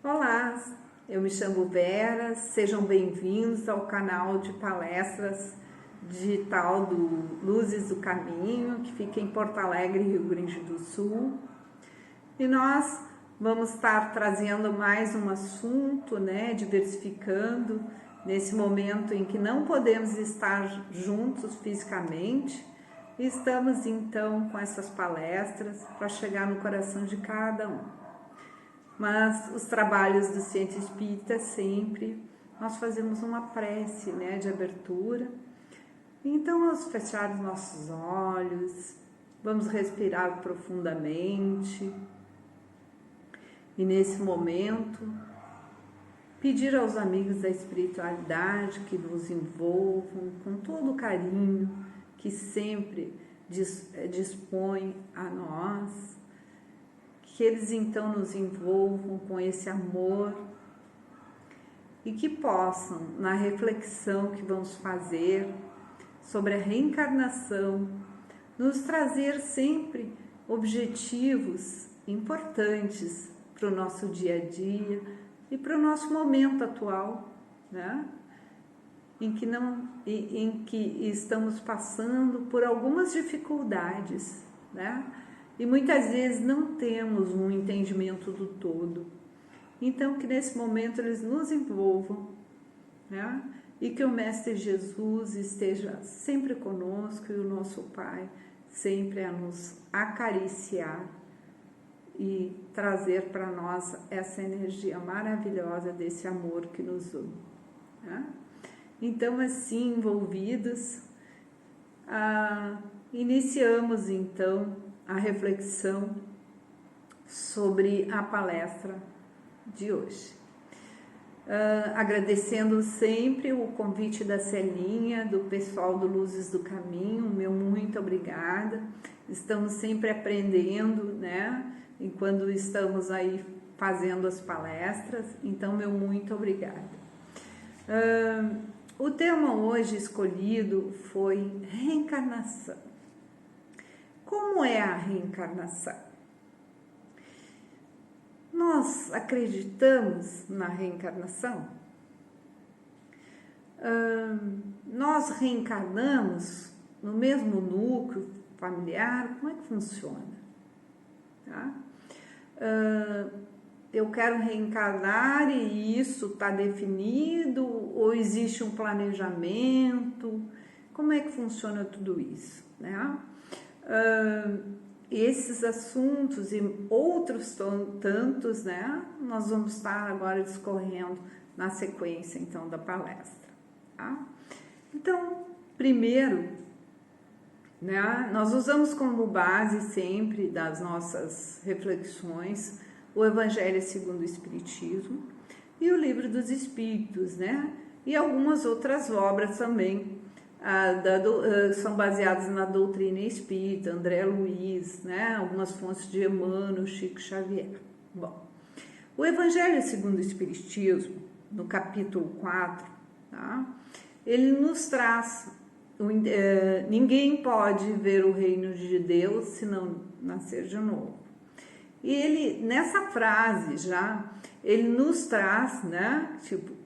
Olá, eu me chamo Vera, sejam bem-vindos ao canal de palestras digital do Luzes do Caminho, que fica em Porto Alegre, Rio Grande do Sul. E nós vamos estar trazendo mais um assunto, diversificando nesse momento em que não podemos estar juntos fisicamente. E estamos então com essas palestras para chegar no coração de cada um. Mas os trabalhos do Centro Espírita sempre nós fazemos uma prece, de abertura. Então vamos fechar os nossos olhos, vamos respirar profundamente e nesse momento pedir aos amigos da espiritualidade que nos envolvam com todo o carinho que sempre dispõe a nós, que eles então nos envolvam com esse amor e que possam, na reflexão que vamos fazer sobre a reencarnação, nos trazer sempre objetivos importantes para o nosso dia a dia e para o nosso momento atual, em que estamos passando por algumas dificuldades, e muitas vezes não temos um entendimento do todo. Então, que nesse momento eles nos envolvam, e que o Mestre Jesus esteja sempre conosco e o nosso Pai sempre a nos acariciar e trazer para nós essa energia maravilhosa desse amor que nos une. Então, assim, envolvidos, iniciamos então a reflexão sobre a palestra de hoje. Agradecendo sempre o convite da Celinha, do pessoal do Luzes do Caminho, meu muito obrigada. Estamos sempre aprendendo, enquanto estamos aí fazendo as palestras, então meu muito obrigada. O tema hoje escolhido foi reencarnação. Como é a reencarnação? Nós acreditamos na reencarnação? Nós reencarnamos no mesmo núcleo familiar? Como é que funciona? Eu quero reencarnar e isso está definido? Ou existe um planejamento? Como é que funciona tudo isso? Esses assuntos e outros tantos, nós vamos estar agora discorrendo na sequência, então, da palestra. Então, primeiro, nós usamos como base sempre das nossas reflexões o Evangelho segundo o Espiritismo e o Livro dos Espíritos, e algumas outras obras também, são baseadas na doutrina espírita, André Luiz, algumas fontes de Emmanuel, Chico Xavier. Bom, o Evangelho segundo o Espiritismo, no capítulo 4, ele nos traz, ninguém pode ver o reino de Deus se não nascer de novo. E ele, nessa frase já, ele nos traz,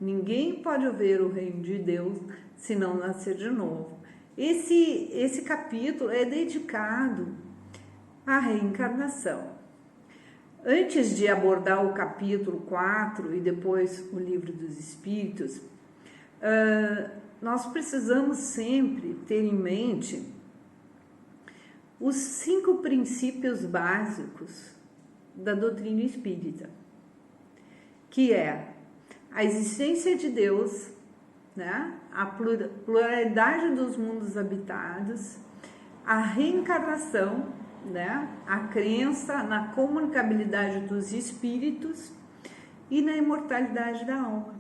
ninguém pode ver o reino de Deus se não nascer de novo. Esse capítulo é dedicado à reencarnação. Antes de abordar o capítulo 4 e depois o Livro dos Espíritos, nós precisamos sempre ter em mente os 5 princípios básicos da doutrina espírita, que é a existência de Deus, a pluralidade dos mundos habitados, a reencarnação, a crença na comunicabilidade dos espíritos e na imortalidade da alma.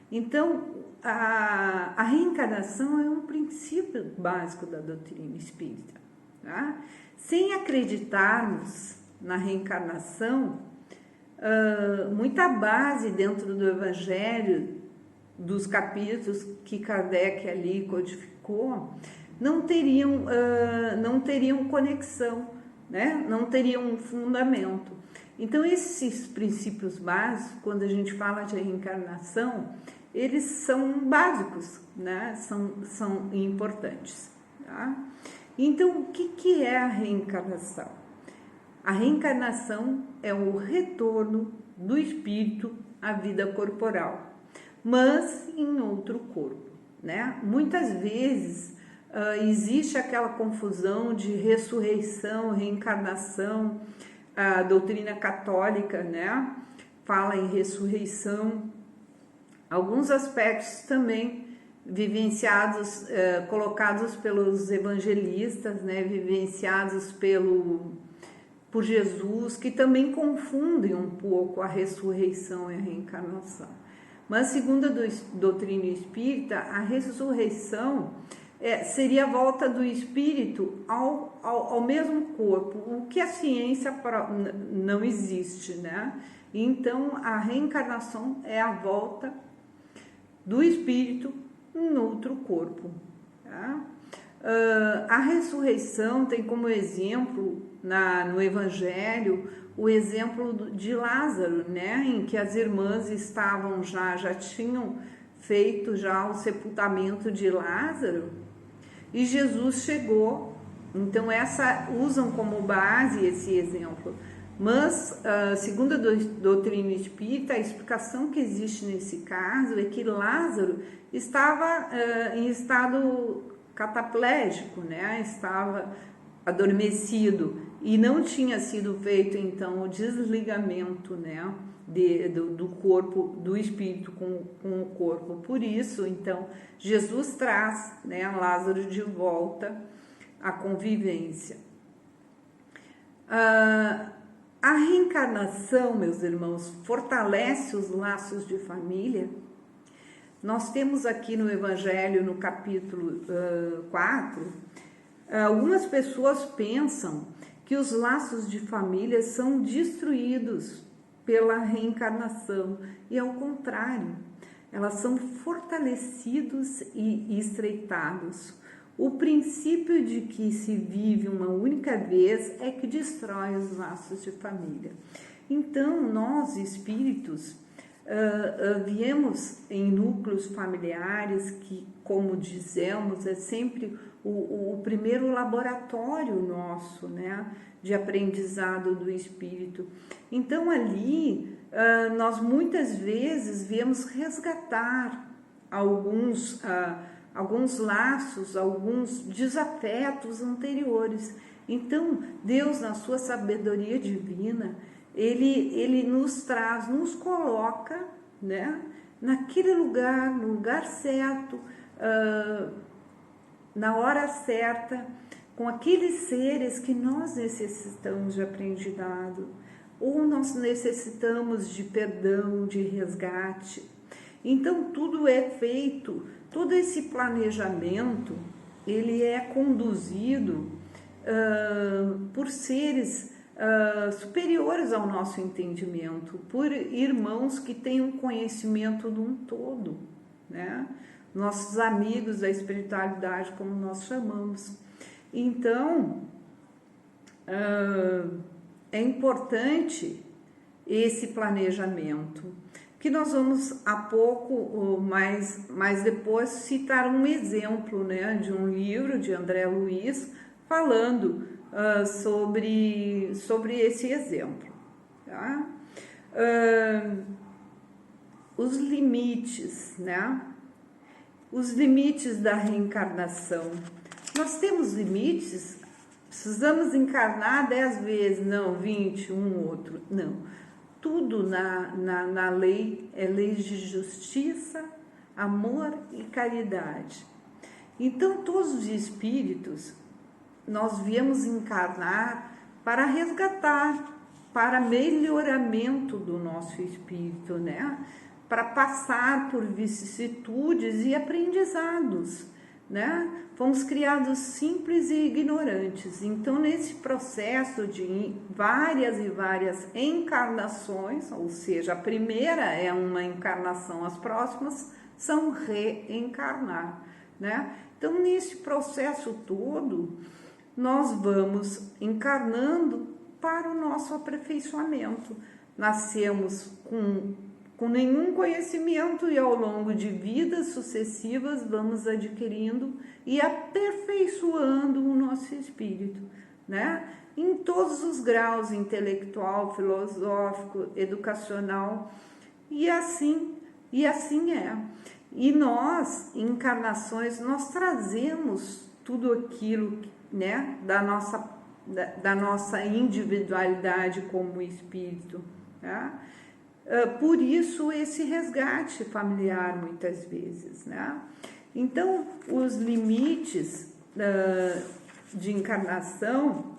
Então, a reencarnação é um princípio básico da doutrina espírita. Sem acreditarmos na reencarnação, muita base dentro do Evangelho, dos capítulos que Kardec ali codificou, não teriam conexão, não teriam um fundamento. Então, esses princípios básicos, quando a gente fala de reencarnação, eles são básicos, né? São importantes. Tá? Então, o que é a reencarnação? A reencarnação é o retorno do espírito à vida corporal, mas em outro corpo, né? Muitas vezes existe aquela confusão de ressurreição, reencarnação. A doutrina católica, né, fala em ressurreição. Alguns aspectos também vivenciados, colocados pelos evangelistas, né, vivenciados por Jesus, que também confundem um pouco a ressurreição e a reencarnação. Mas, segundo a doutrina espírita, a ressurreição seria a volta do espírito ao mesmo corpo, o que a ciência não existe, né? Então, a reencarnação é a volta do espírito em outro corpo. Tá? A ressurreição tem como exemplo, no Evangelho, o exemplo de Lázaro, né? Em que as irmãs estavam já tinham feito já o sepultamento de Lázaro, e Jesus chegou. Então usam como base esse exemplo, mas segundo a doutrina espírita, a explicação que existe nesse caso é que Lázaro estava em estado cataplégico, né? Estava adormecido e não tinha sido feito então o desligamento, né, do corpo, do espírito com o corpo. Por isso, então, Jesus traz, né, Lázaro de volta à convivência. A reencarnação, meus irmãos, fortalece os laços de família. Nós temos aqui no Evangelho, no capítulo 4, algumas pessoas pensam que os laços de família são destruídos pela reencarnação, e ao contrário, elas são fortalecidos e estreitados. O princípio de que se vive uma única vez é que destrói os laços de família. Então, nós, espíritos, viemos em núcleos familiares que, como dizemos, é sempre o primeiro laboratório nosso, né, de aprendizado do espírito. Então, ali, nós muitas vezes viemos resgatar alguns laços, alguns desafetos anteriores. Então, Deus, na sua sabedoria divina, Ele nos traz, nos coloca, né, naquele lugar, no lugar certo, na hora certa, com aqueles seres que nós necessitamos de aprendizado, ou nós necessitamos de perdão, de resgate. Então, tudo é feito, todo esse planejamento, ele é conduzido por seres superiores ao nosso entendimento, por irmãos que têm um conhecimento de um todo, né? Nossos amigos da espiritualidade, como nós chamamos. Então, é importante esse planejamento, que nós vamos a pouco, mais depois, citar um exemplo, né, de um livro de André Luiz, falando sobre esse exemplo. Tá? Os limites, né? Os limites da reencarnação. Nós temos limites, precisamos encarnar 10 vezes, não, 20, outro, não. Tudo na lei é lei de justiça, amor e caridade. Então, todos os espíritos, nós viemos encarnar para resgatar, para melhoramento do nosso espírito, né? Para passar por vicissitudes e aprendizados, né? Fomos criados simples e ignorantes. Então, nesse processo de várias e várias encarnações, ou seja, a primeira é uma encarnação, as próximas são reencarnar, né? Então, nesse processo todo, nós vamos encarnando para o nosso aperfeiçoamento. Nascemos com nenhum conhecimento e ao longo de vidas sucessivas vamos adquirindo e aperfeiçoando o nosso espírito, né? Em todos os graus, intelectual, filosófico, educacional, e assim é. E nós, em encarnações, nós trazemos tudo aquilo, né, da nossa individualidade como espírito, né? Por isso esse resgate familiar muitas vezes, né? Então, os limites de encarnação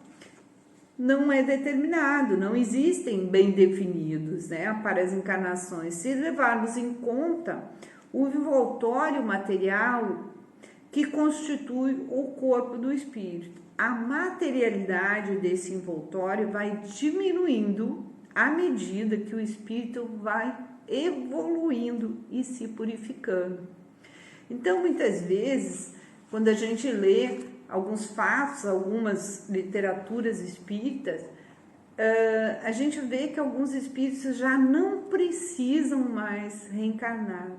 não é determinado, não existem bem definidos, né, para as encarnações. Se levarmos em conta o envoltório material que constitui o corpo do espírito, a materialidade desse envoltório vai diminuindo à medida que o espírito vai evoluindo e se purificando. Então, muitas vezes, quando a gente lê alguns fatos, algumas literaturas espíritas, a gente vê que alguns espíritos já não precisam mais reencarnar,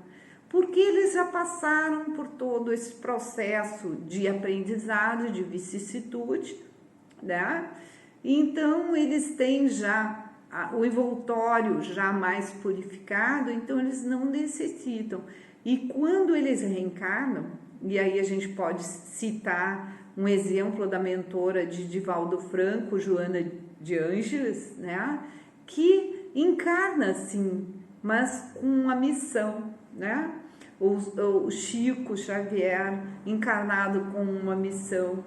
porque eles já passaram por todo esse processo de aprendizado, de vicissitude, né? Então, eles têm já o envoltório já mais purificado, então eles não necessitam. E quando eles reencarnam, e aí a gente pode citar um exemplo da mentora de Divaldo Franco, Joana de Ângeles, né, que encarna sim, mas com uma missão, né? O Chico Xavier, encarnado com uma missão,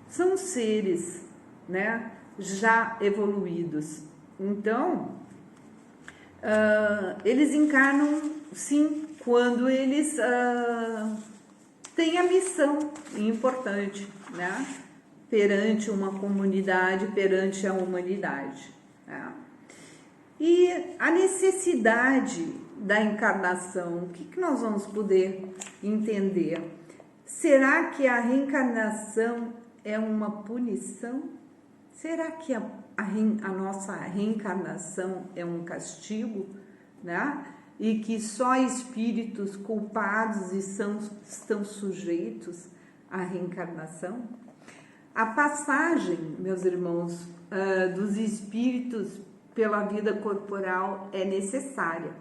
são seres, né, já evoluídos. Então, eles encarnam sim quando eles têm a missão importante, né, perante uma comunidade, perante a humanidade, né? E a necessidade da encarnação, o que nós vamos poder entender? Será que a reencarnação é uma punição? Será que a nossa reencarnação é um castigo, né? E que só espíritos culpados estão sujeitos à reencarnação? A passagem, meus irmãos, dos espíritos pela vida corporal é necessária,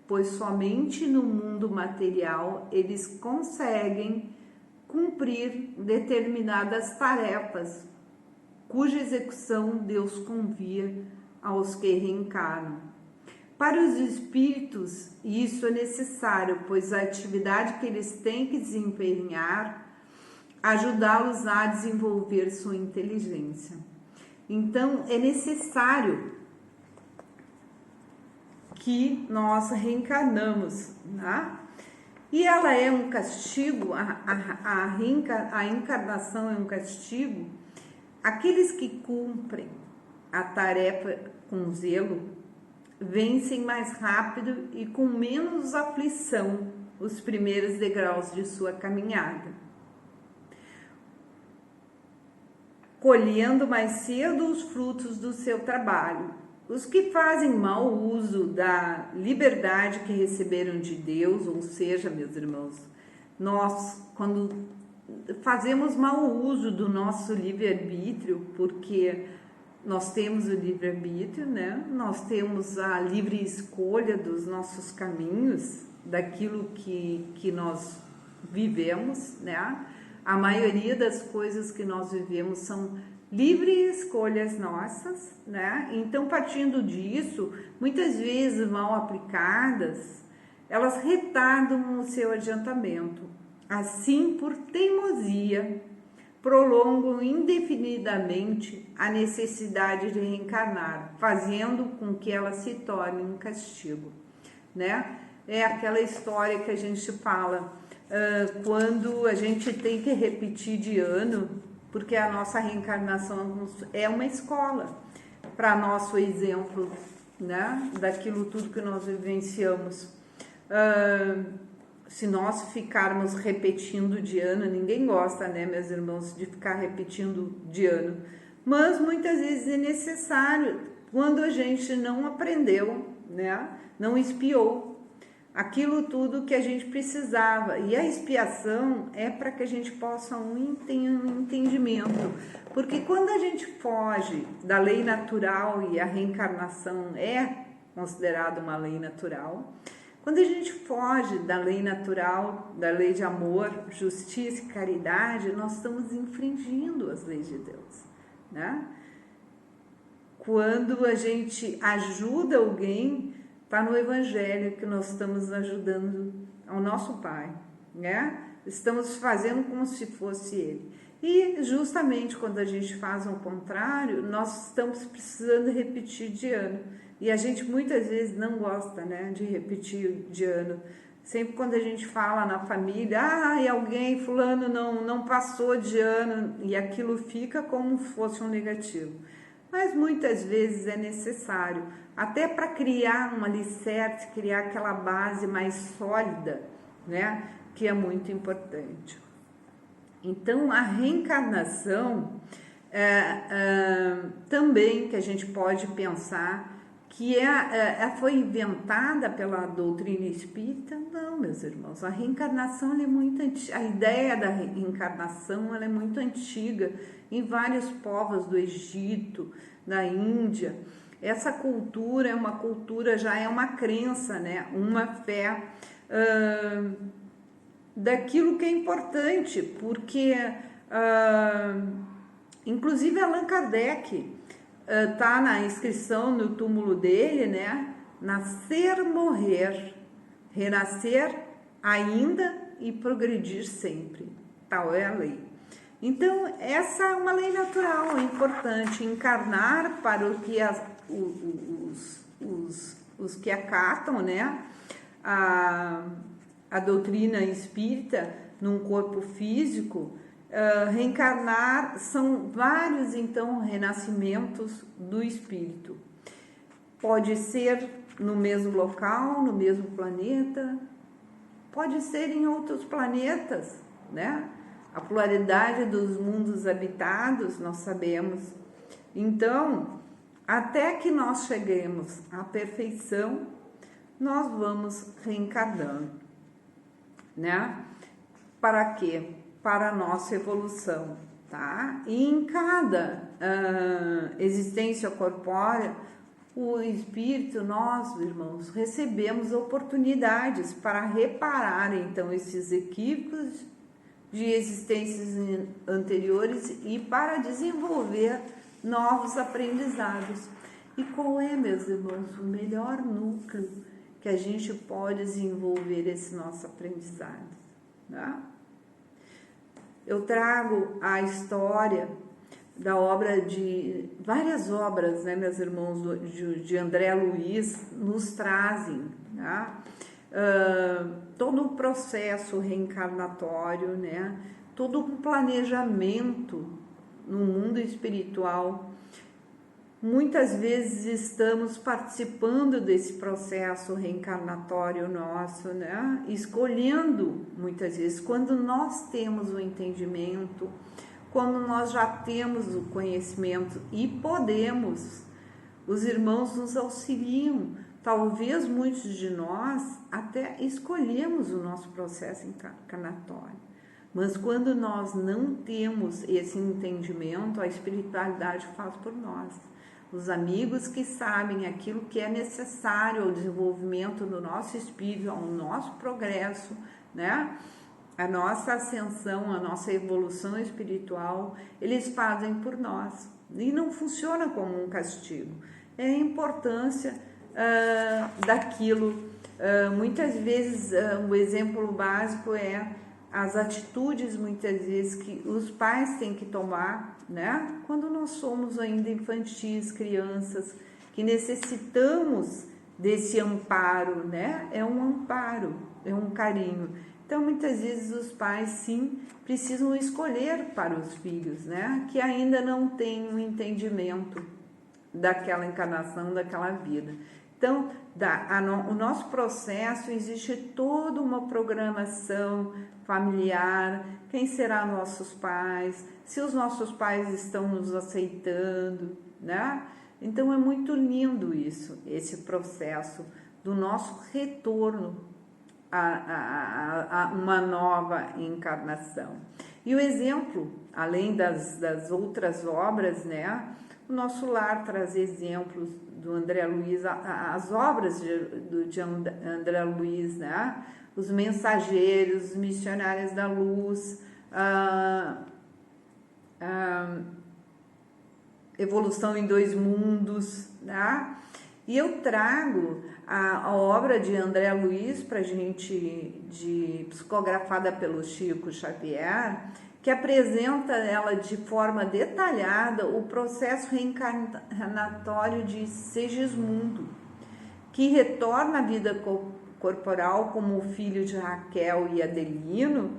pois somente no mundo material eles conseguem cumprir determinadas tarefas, cuja execução Deus convia aos que reencarnam. Para os espíritos, isso é necessário, pois a atividade que eles têm que desempenhar ajudá-los a desenvolver sua inteligência. Então, é necessário que nós reencarnamos, né? E ela é um castigo, a encarnação é um castigo. Aqueles que cumprem a tarefa com zelo vencem mais rápido e com menos aflição os primeiros degraus de sua caminhada, colhendo mais cedo os frutos do seu trabalho. Os que fazem mau uso da liberdade que receberam de Deus, ou seja, meus irmãos, nós, quando fazemos mau uso do nosso livre-arbítrio, porque nós temos o livre-arbítrio, né? Nós temos a livre escolha dos nossos caminhos, daquilo que nós vivemos, né? A maioria das coisas que nós vivemos são livres escolhas nossas, né? Então, partindo disso, muitas vezes mal aplicadas, elas retardam o seu adiantamento. Assim, por teimosia, prolongam indefinidamente a necessidade de reencarnar, fazendo com que ela se torne um castigo, né? É aquela história que a gente fala, quando a gente tem que repetir de ano, porque a nossa reencarnação é uma escola para nosso exemplo, né, daquilo tudo que nós vivenciamos. Se nós ficarmos repetindo de ano, ninguém gosta, né, meus irmãos, de ficar repetindo de ano, mas muitas vezes é necessário quando a gente não aprendeu, né? Não expiou aquilo tudo que a gente precisava. E a expiação é para que a gente possa um entendimento. Porque quando a gente foge da lei natural, e a reencarnação é considerada uma lei natural, quando a gente foge da lei natural, da lei de amor, justiça e caridade, nós estamos infringindo as leis de Deus, né? Quando a gente ajuda alguém, está no Evangelho que nós estamos ajudando ao nosso Pai, né? Estamos fazendo como se fosse Ele. E justamente quando a gente faz o contrário, nós estamos precisando repetir de ano. E a gente muitas vezes não gosta, né, de repetir de ano. Sempre quando a gente fala na família, e alguém, fulano não passou de ano, e aquilo fica como se fosse um negativo. Mas muitas vezes é necessário, até para criar um alicerce, criar aquela base mais sólida, né, que é muito importante. Então, a reencarnação também que a gente pode pensar que foi inventada pela doutrina espírita. Não, meus irmãos, a reencarnação ela é muito antiga, a ideia da reencarnação ela é muito antiga em vários povos do Egito, da Índia. Essa cultura é uma cultura, já é uma crença, né? Uma fé daquilo que é importante, porque inclusive Allan Kardec tá na inscrição no túmulo dele, né? Nascer, morrer, renascer ainda e progredir sempre. Tal é a lei. Então, essa é uma lei natural, é importante encarnar para o que os que acatam, né? A doutrina espírita num corpo físico. Reencarnar são vários, então, renascimentos do espírito. Pode ser no mesmo local, no mesmo planeta, pode ser em outros planetas, né? A pluralidade dos mundos habitados, nós sabemos. Então, até que nós cheguemos à perfeição, nós vamos reencarnando, né? Para quê? Para a nossa evolução, tá? E em cada existência corpórea, o espírito, nós, irmãos, recebemos oportunidades para reparar, então, esses equívocos de existências anteriores e para desenvolver novos aprendizados. E qual é, meus irmãos, o melhor núcleo que a gente pode desenvolver esse nosso aprendizado, tá? Eu trago a história da obra de várias obras, né, meus irmãos, de André Luiz, nos trazem, tá? Todo o processo reencarnatório, né? Todo um planejamento no mundo espiritual. Muitas vezes estamos participando desse processo reencarnatório nosso, né? Escolhendo, muitas vezes, quando nós temos o entendimento, quando nós já temos o conhecimento e podemos, os irmãos nos auxiliam. Talvez muitos de nós até escolhemos o nosso processo encarnatório, mas quando nós não temos esse entendimento, a espiritualidade faz por nós. Os amigos que sabem aquilo que é necessário ao desenvolvimento do nosso espírito, ao nosso progresso, né? A nossa ascensão, a nossa evolução espiritual, eles fazem por nós. E não funciona como um castigo. É a importância daquilo. Muitas vezes, o exemplo básico é as atitudes, muitas vezes, que os pais têm que tomar, né? Quando nós somos ainda infantis, crianças, que necessitamos desse amparo, né? É um amparo, é um carinho. Então, muitas vezes, os pais, sim, precisam escolher para os filhos, né? Que ainda não têm um entendimento daquela encarnação, daquela vida. Então, o nosso processo existe toda uma programação familiar, quem serão nossos pais, se os nossos pais estão nos aceitando, né? Então é muito lindo isso, esse processo do nosso retorno a uma nova encarnação. E o exemplo, além das outras obras, né? O Nosso Lar traz exemplos do André Luiz, as obras de André Luiz, né? Os Mensageiros, os Missionários da Luz, Evolução em Dois Mundos, né? E eu trago a obra de André Luiz para gente, psicografada pelo Chico Xavier, que apresenta ela de forma detalhada o processo reencarnatório de Segismundo, que retorna à vida corporal como o filho de Raquel e Adelino,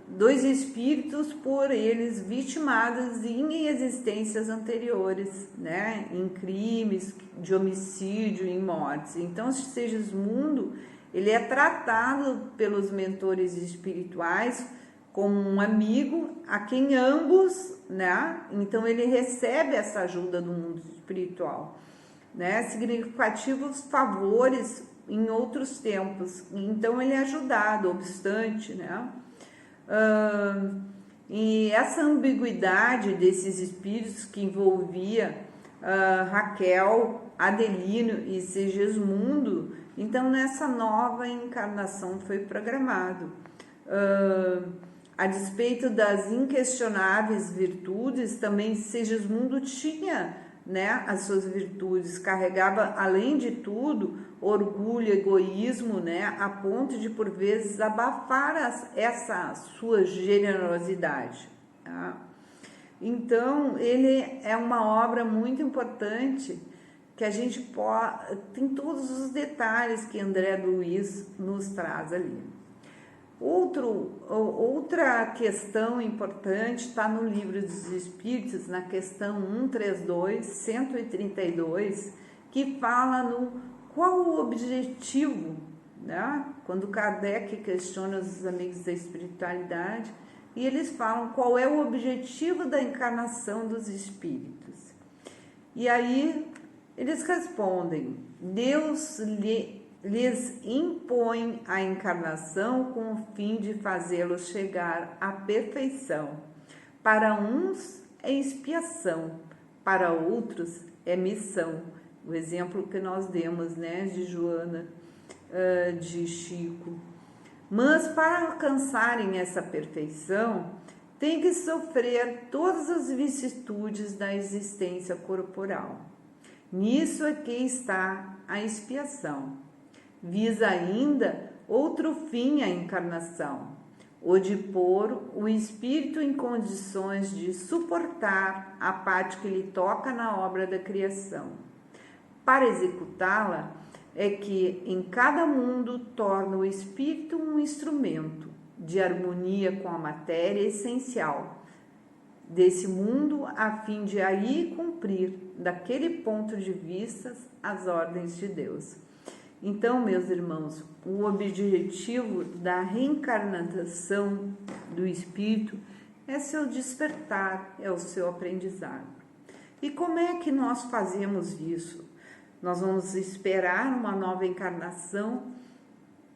dois espíritos por eles vitimados em existências anteriores, né, em crimes de homicídio, em mortes. Então, Segismundo, ele é tratado pelos mentores espirituais como um amigo a quem ambos, né, então ele recebe essa ajuda do mundo espiritual, né, significativos favores em outros tempos, então ele é ajudado, obstante, né? E essa ambiguidade desses espíritos que envolvia Raquel, Adelino e Segismundo, então nessa nova encarnação foi programado. A despeito das inquestionáveis virtudes, também Segismundo tinha, né, as suas virtudes, carregava, além de tudo, orgulho, egoísmo, né, a ponto de, por vezes, abafar essa sua generosidade. Tá? Então, ele é uma obra muito importante, que a gente tem todos os detalhes que André Luiz nos traz ali. Outra questão importante está no Livro dos Espíritos, na questão 132, que fala no qual o objetivo, né? Quando Kardec questiona os amigos da espiritualidade, e eles falam qual é o objetivo da encarnação dos espíritos. E aí eles respondem: Deus lhes impõe a encarnação com o fim de fazê-los chegar à perfeição. Para uns é expiação, para outros é missão. O exemplo que nós demos, né, de Joana, de Chico. Mas para alcançarem essa perfeição, tem que sofrer todas as vicissitudes da existência corporal. Nisso aqui está a expiação. Visa ainda outro fim à encarnação, o de pôr o espírito em condições de suportar a parte que lhe toca na obra da criação. Para executá-la, é que em cada mundo torna o espírito um instrumento de harmonia com a matéria essencial desse mundo, a fim de aí cumprir, daquele ponto de vista, as ordens de Deus. Então, meus irmãos, o objetivo da reencarnação do espírito é seu despertar, é o seu aprendizado. E como é que nós fazemos isso? Nós vamos esperar uma nova encarnação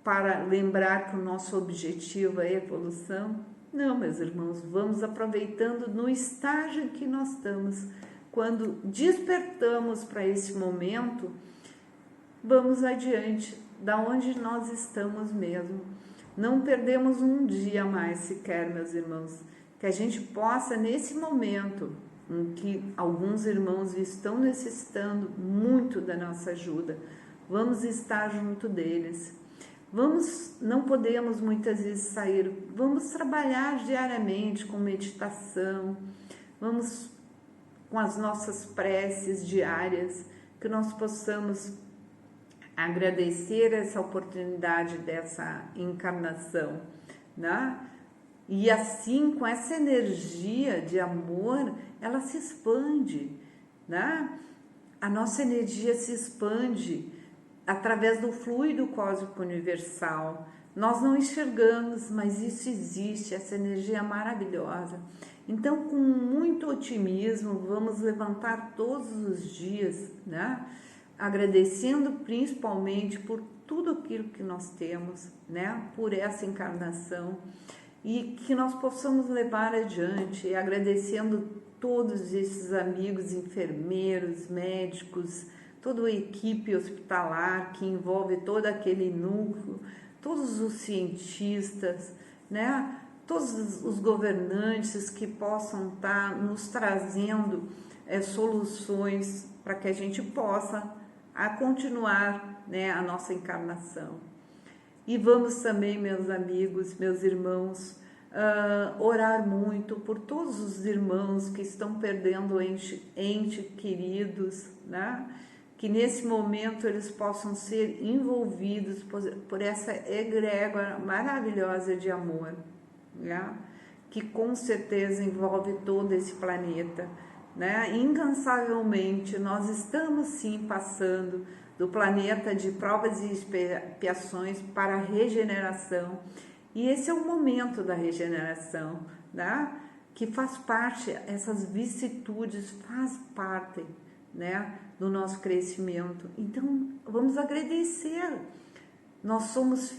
para lembrar que o nosso objetivo é a evolução? Não, meus irmãos, vamos aproveitando no estágio em que nós estamos. Quando despertamos para esse momento, vamos adiante, da onde nós estamos mesmo. Não perdemos um dia mais sequer, meus irmãos. Que a gente possa, nesse momento em que alguns irmãos estão necessitando muito da nossa ajuda, vamos estar junto deles. Não podemos muitas vezes sair, vamos trabalhar diariamente com meditação, vamos com as nossas preces diárias, que nós possamos agradecer essa oportunidade dessa encarnação, né? E assim, com essa energia de amor, ela se expande, né? A nossa energia se expande através do fluido cósmico universal. Nós não enxergamos, mas isso existe, essa energia maravilhosa. Então, com muito otimismo, vamos levantar todos os dias, né? Agradecendo principalmente por tudo aquilo que nós temos, né? Por essa encarnação, e que nós possamos levar adiante, agradecendo todos esses amigos, enfermeiros, médicos, toda a equipe hospitalar que envolve todo aquele núcleo, todos os cientistas, né? Todos os governantes que possam estar nos trazendo soluções para que a gente possa continuar, né, a nossa encarnação. E vamos também, meus amigos, meus irmãos, orar muito por todos os irmãos que estão perdendo entes queridos, né? Que nesse momento eles possam ser envolvidos por essa egrégora maravilhosa de amor, né? Que com certeza envolve todo esse planeta, né? Incansavelmente nós estamos sim passando do planeta de provas e expiações para a regeneração, e esse é o momento da regeneração, né? Que faz parte, essas vicissitudes faz parte, né, do nosso crescimento. Então vamos agradecer. Nós somos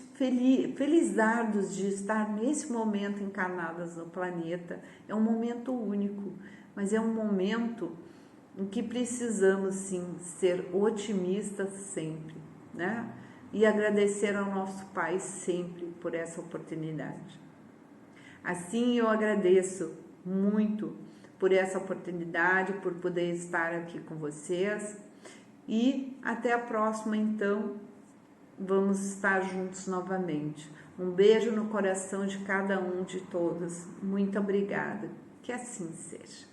felizardos de estar nesse momento encarnadas no planeta. É um momento único, mas é um momento em que precisamos sim ser otimistas sempre, né? E agradecer ao nosso Pai sempre por essa oportunidade. Assim eu agradeço muito por essa oportunidade, por poder estar aqui com vocês, e até a próxima. Então vamos estar juntos novamente. Um beijo no coração de cada um, de todos. Muito obrigada. Que assim seja.